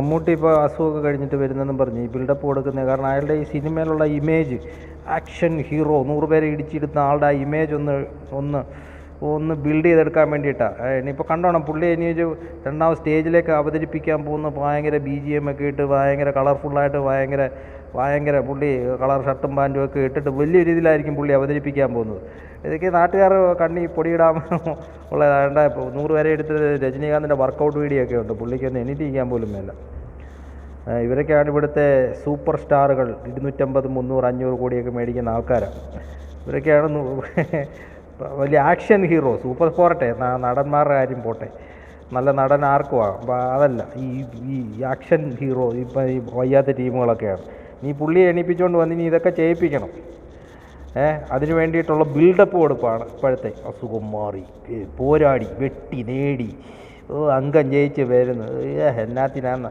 മമ്മൂട്ടി ഇപ്പോൾ അസുഖമൊക്കെ കഴിഞ്ഞിട്ട് വരുന്നെന്നും പറഞ്ഞ് ഈ ബിൽഡപ്പ് കൊടുക്കുന്നത് കാരണം അയാളുടെ ഈ സിനിമയിലുള്ള ഇമേജ് ആക്ഷൻ ഹീറോ 100 പേരെ ഇടിച്ചിടുന്ന ആളുടെ ആ ഇമേജ് ഒന്ന് ഒന്ന് ഒന്ന് ബിൽഡ് ചെയ്തെടുക്കാൻ വേണ്ടിയിട്ടാണ്. ഇനിയിപ്പോൾ കണ്ടോണം പുള്ളി ഇനി ഒരു രണ്ടാമത് സ്റ്റേജിലേക്ക് അവതരിപ്പിക്കാൻ പോകുന്ന ഭയങ്കര BGM ഒക്കെ ഇട്ട് ഭയങ്കര കളർഫുള്ളായിട്ട് ഭയങ്കര പുള്ളി കളർ ഷർട്ടും പാൻറ്റും ഒക്കെ ഇട്ടിട്ട് വലിയ രീതിയിലായിരിക്കും പുള്ളി അവതരിപ്പിക്കാൻ പോകുന്നത്. ഇതൊക്കെ നാട്ടുകാർ കണ്ണി പൊടിയിടാൻ ഉള്ളതാണ്ട് 100 പേരെ എടുത്ത് രജനീകാന്തിൻ്റെ വർക്കൗട്ട് വീഡിയോ ഒക്കെ ഉണ്ട്. പുള്ളിക്കൊന്ന് എണീറ്റിരിക്കാൻ പോലും മേല. ഇവരൊക്കെയാണ് ഇവിടുത്തെ സൂപ്പർ സ്റ്റാറുകൾ. 250, 300, 500 കോടിയൊക്കെ മേടിക്കുന്ന ആൾക്കാരാണ് ഇവരൊക്കെയാണ് വലിയ ആക്ഷൻ ഹീറോ. സൂപ്പർ പോരട്ടെ, നടന്മാരുടെ കാര്യം പോട്ടെ, നല്ല നടൻ ആർക്കുമാണ്. അപ്പോൾ അതല്ല ഈ ആക്ഷൻ ഹീറോ ഇപ്പം ഈ വയ്യാത്ത ടീമുകളൊക്കെയാണ്. നീ പുള്ളിയെ എണീപ്പിച്ചുകൊണ്ട് വന്ന് ഇനി ഇതൊക്കെ ചെയ്യിപ്പിക്കണം. അതിന് വേണ്ടിയിട്ടുള്ള ബിൽഡപ്പ് കൊടുപ്പാണ് ഇപ്പോഴത്തെ. അസുഖം മാറി, പോരാടി, വെട്ടി, നേടി, അംഗം ജയിച്ച് വരുന്നത് എന്നാത്തിനാന്ന്.